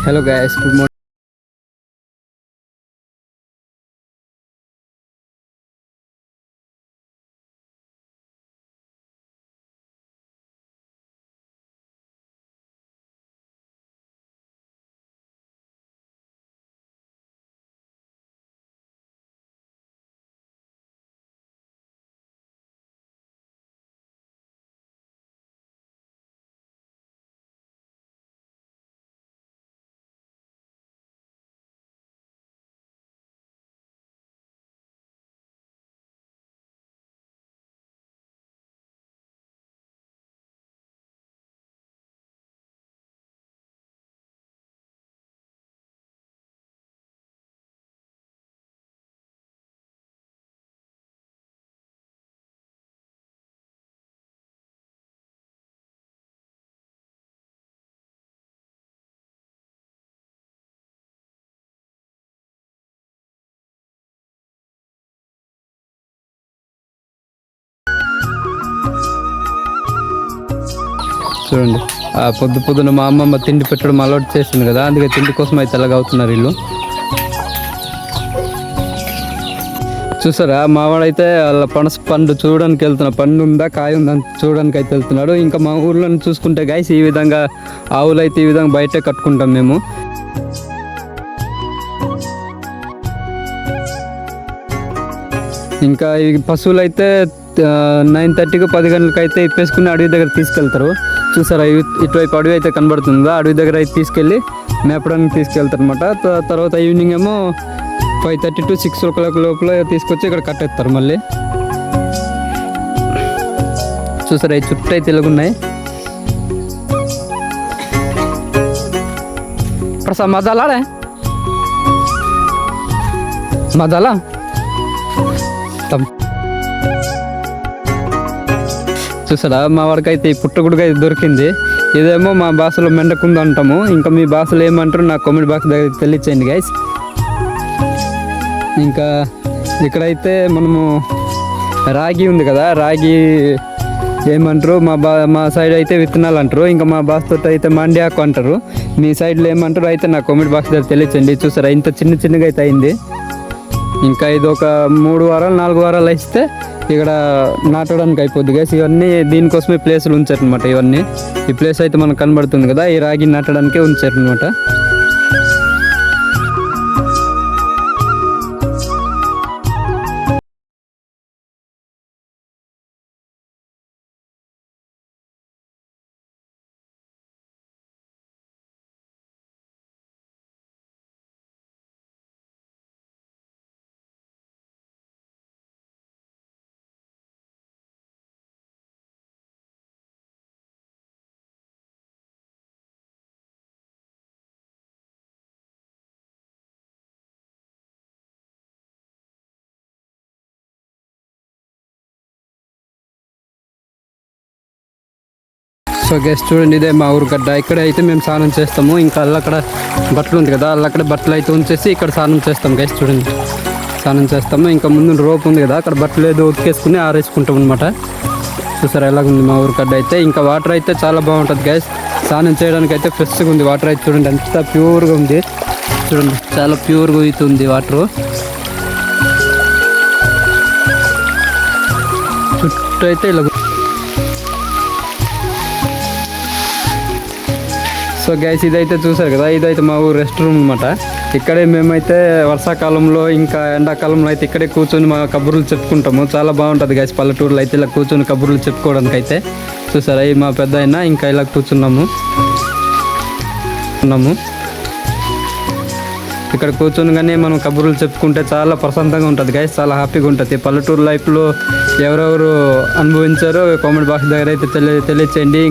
Hello guys, good morning. చూడండి, పొద్దున మా అమ్మమ్మ తిండి పెట్టడం అలవాటు చేస్తుంది కదా, అందుకే తిండి కోసం అయితే ఎలాగ అవుతున్నారు వీళ్ళు. చూసారా, మావాడైతే వాళ్ళ పనస పండు చూడడానికి వెళ్తున్నాడు. పండు ఉందా కాయ ఉందా చూడడానికి అయితే వెళ్తున్నాడు. ఇంకా మా ఊర్లో చూసుకుంటే గైస్, ఈ విధంగా ఆవులు అయితే ఈ విధంగా బయటే కట్టుకుంటాం మేము. ఇంకా ఈ పశువులు అయితే 9:30కి 10 గంటలకు అయితే ఇప్పేసుకుని అడవి దగ్గర తీసుకెళ్తారు. చూసారా, ఇటువైపు అడవి అయితే కనబడుతుందా, అడవి దగ్గర అయితే తీసుకెళ్ళి మేపడానికి తీసుకెళ్తారు అనమాట. తర్వాత ఈవినింగ్ ఏమో 5:30 to 6 o'clock లోపల తీసుకొచ్చి ఇక్కడ కట్టేస్తారు మళ్ళీ. చూసారా, ఈ చుట్టూ అయితే ఇలాగున్నాయి. ప్రసాద్ మజాలాడే మజాలా చూసారా, మా వాడికి అయితే ఈ పుట్టగుడుగా అయితే దొరికింది. ఇదేమో మా భాషలో మెండకుంది అంటాము. ఇంకా మీ భాషలో ఏమంటారు నాకు కామెంట్ బాక్స్ దగ్గర తెలియచేయండి గైస్. ఇంకా ఇక్కడైతే మనము రాగి ఉంది కదా, రాగి ఏమంటారు మా సైడ్ అయితే విత్తనాలు అంటారు. ఇంకా మా భాషతో అయితే మండియాకు అంటారు. మీ సైడ్లో ఏమంటారు అయితే నాకు కామెంట్ బాక్స్ దగ్గర తెలియచేయండి. చూసారా, ఇంత చిన్నగా అయితే అయింది. ఇంకా ఇది ఒక 3 వారాలు 4 వారాలు ఇస్తే ఇక్కడ నాటడానికి అయిపోద్ది గైస్. ఇవన్నీ దీనికోసమే ప్లేసులు ఉంచారనమాట. ఇవన్నీ ఈ ప్లేస్ అయితే మనకు కనబడుతుంది కదా, ఈ రాగి నాటడానికే ఉంచారనమాట. సో గెస్ట్ చూడండి, ఇదే మా ఊరు గడ్డ. ఇక్కడ అయితే మేము స్నానం చేస్తాము. ఇంకా అక్కడ బట్టలు ఉంది కదా, అక్కడ బట్టలు అయితే ఉంచేసి ఇక్కడ స్నానం చేస్తాం గెస్ట్ చూడండి. స్నానం చేస్తాము. ఇంకా ముందు రోప్ ఉంది కదా, అక్కడ బట్టలు ఏదో ఉతికేసుకుని ఆరేసుకుంటాం అనమాట. చూసారా ఎలాగుంది మా ఊరు గడ్డ అయితే. ఇంకా వాటర్ అయితే చాలా బాగుంటుంది గైస్. స్నానం చేయడానికి అయితే ఫ్రెష్గా ఉంది వాటర్ అయితే. చూడండి ఎంత ప్యూర్గా ఉంది. చూడండి చాలా ప్యూర్గా అవుతుంది వాటరు. చుట్టూ అయితే ఇలా. సో గైస్, ఇదైతే చూసారు కదా, ఇదైతే మా ఊరు రెస్ట్ రూమ్ అనమాట. ఇక్కడే మేమైతే వర్షాకాలంలో ఇంకా ఎండాకాలంలో అయితే ఇక్కడే కూర్చొని మా కబుర్లు చెప్పుకుంటాము. చాలా బాగుంటుంది గైస్ పల్లెటూరులో అయితే ఇలా కూర్చొని కబుర్లు చెప్పుకోవడానికి అయితే. చూసారా, ఈ మా పెద్ద అయినా ఇంకా ఇలా కూర్చున్నాము. ఇక్కడ కూర్చొని కానీ మనం కబుర్లు చెప్పుకుంటే చాలా ప్రశాంతంగా ఉంటుంది గైస్, చాలా హ్యాపీగా ఉంటుంది. పల్లెటూరు లైఫ్లో ఎవరెవరు అనుభవించారో కామెంట్ బాక్స్ దగ్గర అయితే తెలియచేయండి.